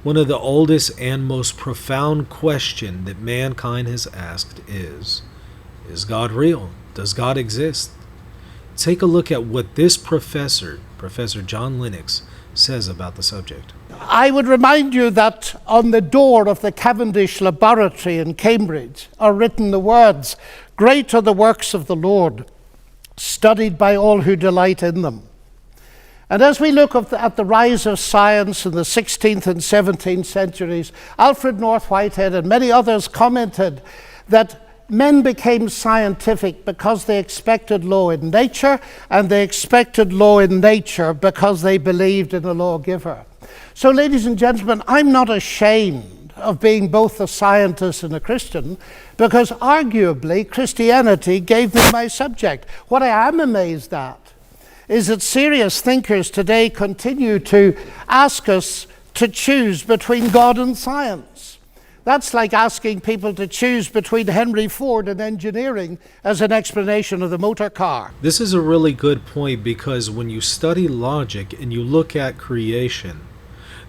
One of the oldest and most profound questions that mankind has asked is God real? Does God exist? Take a look at what this professor, Professor John Lennox, says about the subject. I would remind you that on the door of the Cavendish Laboratory in Cambridge are written the words, "Great are the works of the Lord, studied by all who delight in them." And as we look at the rise of science in the 16th and 17th centuries, Alfred North Whitehead and many others commented that men became scientific because they expected law in nature, and they expected law in nature because they believed in a lawgiver. So, ladies and gentlemen, I'm not ashamed of being both a scientist and a Christian, because arguably Christianity gave me my subject. What I am amazed at is that serious thinkers today continue to ask us to choose between God and science. That's like asking people to choose between Henry Ford and engineering as an explanation of the motor car. This is a really good point, because when you study logic and you look at creation,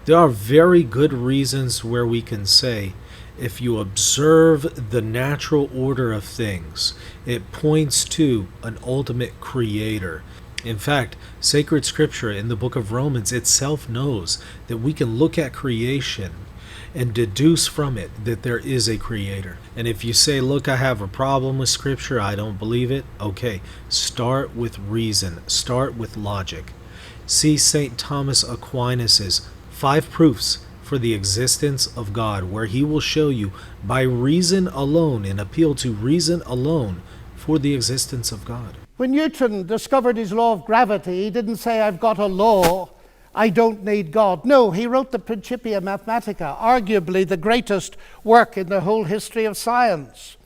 there are very good reasons where we can say, if you observe the natural order of things, it points to an ultimate creator. In fact, sacred scripture in the book of Romans itself knows that we can look at creation and deduce from it that there is a creator. And if you say, look, I have a problem with scripture, I don't believe it, okay, start with reason, start with logic. See St. Thomas Aquinas's 5 proofs for the existence of God, where he will show you by reason alone and appeal to reason alone for the existence of God. When Newton discovered his law of gravity, he didn't say, I've got a law, I don't need God. No, he wrote the Principia Mathematica, arguably the greatest work in the whole history of science,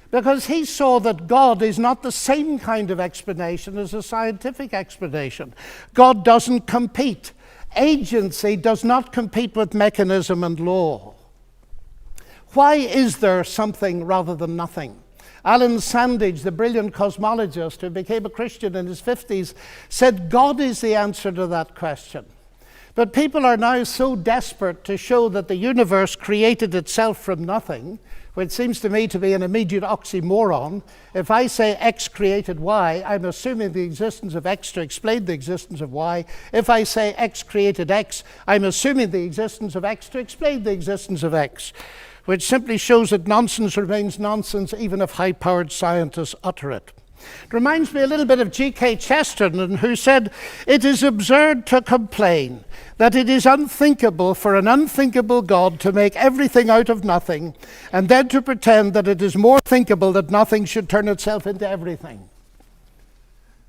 because he saw that God is not the same kind of explanation as a scientific explanation. God doesn't compete. Agency does not compete with mechanism and law. Why is there something rather than nothing? Alan Sandage, the brilliant cosmologist who became a Christian in his 50s, said God is the answer to that question. But people are now so desperate to show that the universe created itself from nothing, which seems to me to be an immediate oxymoron. If I say X created Y, I'm assuming the existence of X to explain the existence of Y. If I say X created X, I'm assuming the existence of X to explain the existence of X, which simply shows that nonsense remains nonsense even if high-powered scientists utter it. It reminds me a little bit of G.K. Chesterton, who said, "It is absurd to complain that it is unthinkable for an unthinkable God to make everything out of nothing, and then to pretend that it is more thinkable that nothing should turn itself into everything."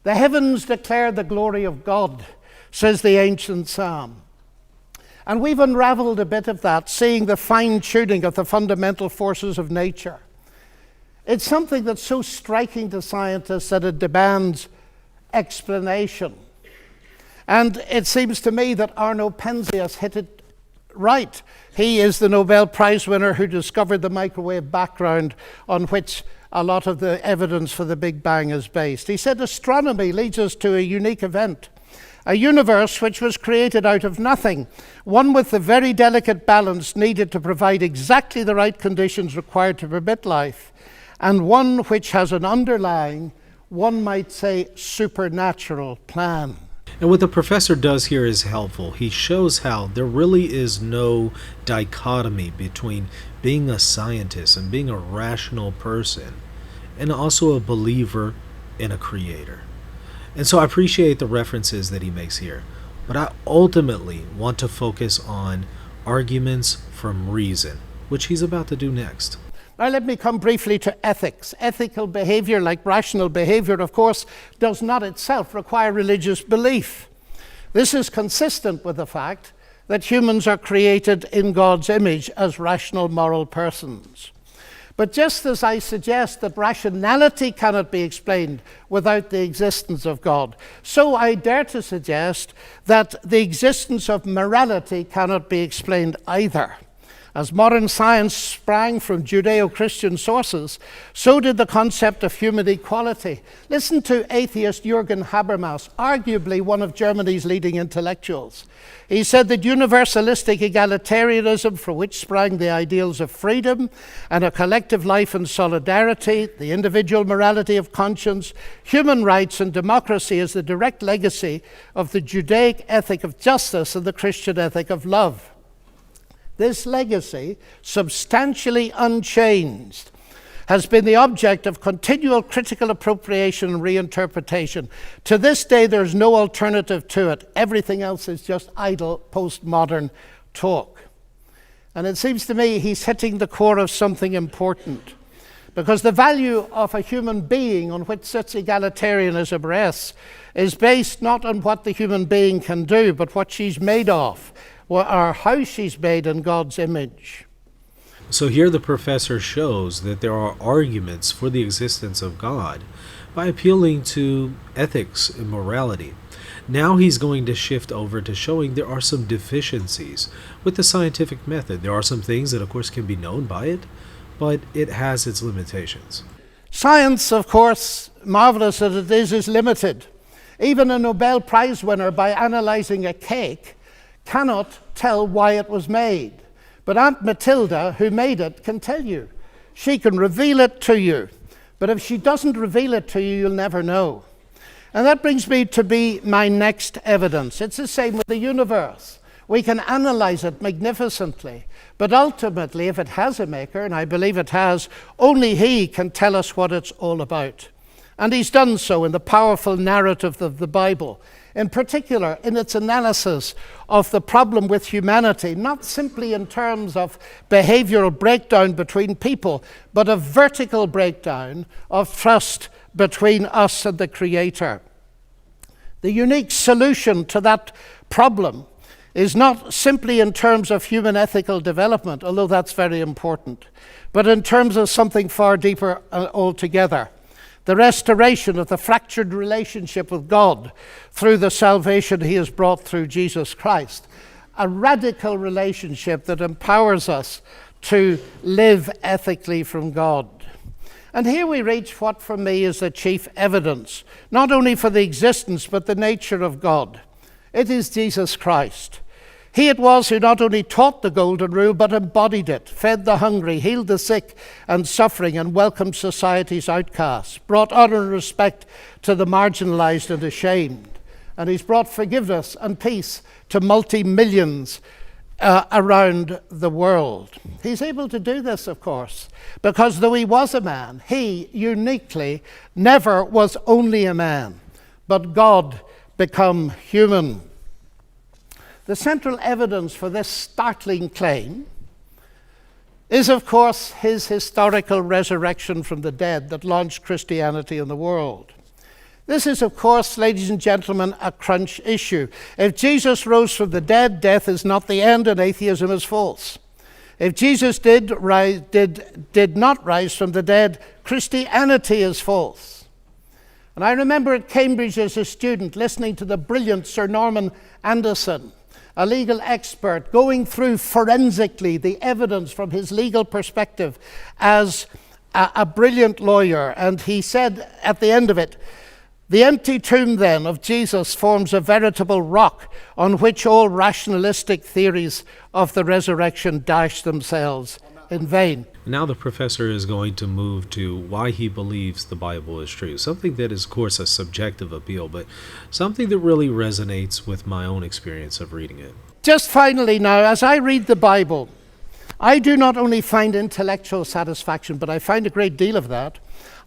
The heavens declare the glory of God, says the ancient psalm. And we've unraveled a bit of that, seeing the fine-tuning of the fundamental forces of nature. It's something that's so striking to scientists that it demands explanation. And it seems to me that Arno Penzias hit it right. He is the Nobel Prize winner who discovered the microwave background on which a lot of the evidence for the Big Bang is based. He said astronomy leads us to a unique event. A universe which was created out of nothing, one with the very delicate balance needed to provide exactly the right conditions required to permit life, and one which has an underlying, one might say, supernatural plan. And what the professor does here is helpful. He shows how there really is no dichotomy between being a scientist and being a rational person, and also a believer in a creator. And so I appreciate the references that he makes here, but I ultimately want to focus on arguments from reason, which he's about to do next. Now let me come briefly to ethics. Ethical behavior, like rational behavior, of course, does not itself require religious belief. This is consistent with the fact that humans are created in God's image as rational moral persons. But just as I suggest that rationality cannot be explained without the existence of God, so I dare to suggest that the existence of morality cannot be explained either. As modern science sprang from Judeo-Christian sources, so did the concept of human equality. Listen to atheist Jürgen Habermas, arguably one of Germany's leading intellectuals. He said that universalistic egalitarianism, from which sprang the ideals of freedom and a collective life and solidarity, the individual morality of conscience, human rights and democracy, is the direct legacy of the Judaic ethic of justice and the Christian ethic of love. This legacy, substantially unchanged, has been the object of continual critical appropriation and reinterpretation. To this day, there's no alternative to it. Everything else is just idle postmodern talk. And it seems to me he's hitting the core of something important, because the value of a human being on which such egalitarianism rests is based not on what the human being can do, but what she's made of, or how she's made in God's image. So here the professor shows that there are arguments for the existence of God by appealing to ethics and morality. Now he's going to shift over to showing there are some deficiencies with the scientific method. There are some things that, of course, can be known by it, but it has its limitations. Science, of course, marvelous as it is limited. Even a Nobel Prize winner, by analyzing a cake, cannot tell why it was made. But Aunt Matilda, who made it, can tell you. She can reveal it to you. But if she doesn't reveal it to you, you'll never know. And that brings me to my next evidence. It's the same with the universe. We can analyze it magnificently. But ultimately, if it has a maker, and I believe it has, only he can tell us what it's all about. And he's done so in the powerful narrative of the Bible, in particular in its analysis of the problem with humanity, not simply in terms of behavioral breakdown between people, but a vertical breakdown of trust between us and the Creator. The unique solution to that problem is not simply in terms of human ethical development, although that's very important, but in terms of something far deeper altogether. The restoration of the fractured relationship with God through the salvation he has brought through Jesus Christ. A radical relationship that empowers us to live ethically from God. And here we reach what for me is the chief evidence, not only for the existence but the nature of God. It is Jesus Christ. He it was who not only taught the golden rule, but embodied it, fed the hungry, healed the sick and suffering, and welcomed society's outcasts, brought honor and respect to the marginalized and ashamed. And he's brought forgiveness and peace to multi-millions around the world. He's able to do this, of course, because though he was a man, he uniquely never was only a man, but God become human. The central evidence for this startling claim is, of course, his historical resurrection from the dead that launched Christianity in the world. This is, of course, ladies and gentlemen, a crunch issue. If Jesus rose from the dead, death is not the end and atheism is false. If Jesus did not rise from the dead, Christianity is false. And I remember at Cambridge as a student listening to the brilliant Sir Norman Anderson, a legal expert, going through forensically the evidence from his legal perspective as a brilliant lawyer. And he said at the end of it, the empty tomb then of Jesus forms a veritable rock on which all rationalistic theories of the resurrection dash themselves in vain. Now the professor is going to move to why he believes the Bible is true. Something that is, of course, a subjective appeal, but something that really resonates with my own experience of reading it. Just finally now, as I read the Bible, I do not only find intellectual satisfaction, but I find a great deal of that.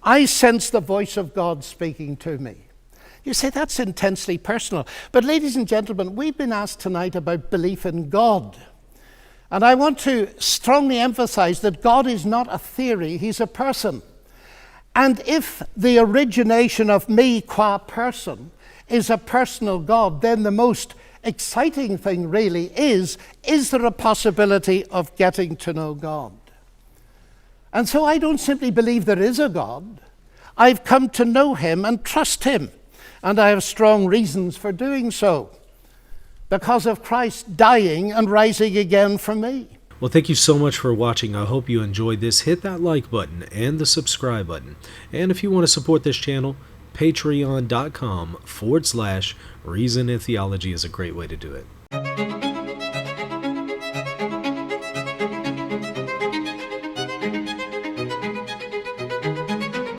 I sense the voice of God speaking to me. You say that's intensely personal. But ladies and gentlemen, we've been asked tonight about belief in God. And I want to strongly emphasize that God is not a theory, he's a person. And if the origination of me qua person is a personal God, then the most exciting thing really is there a possibility of getting to know God? And so I don't simply believe there is a God. I've come to know him and trust him. And I have strong reasons for doing so, because of Christ dying and rising again for me. Well, thank you so much for watching. I hope you enjoyed this. Hit that like button and the subscribe button. And if you want to support this channel, patreon.com/Reason in Theology is a great way to do it.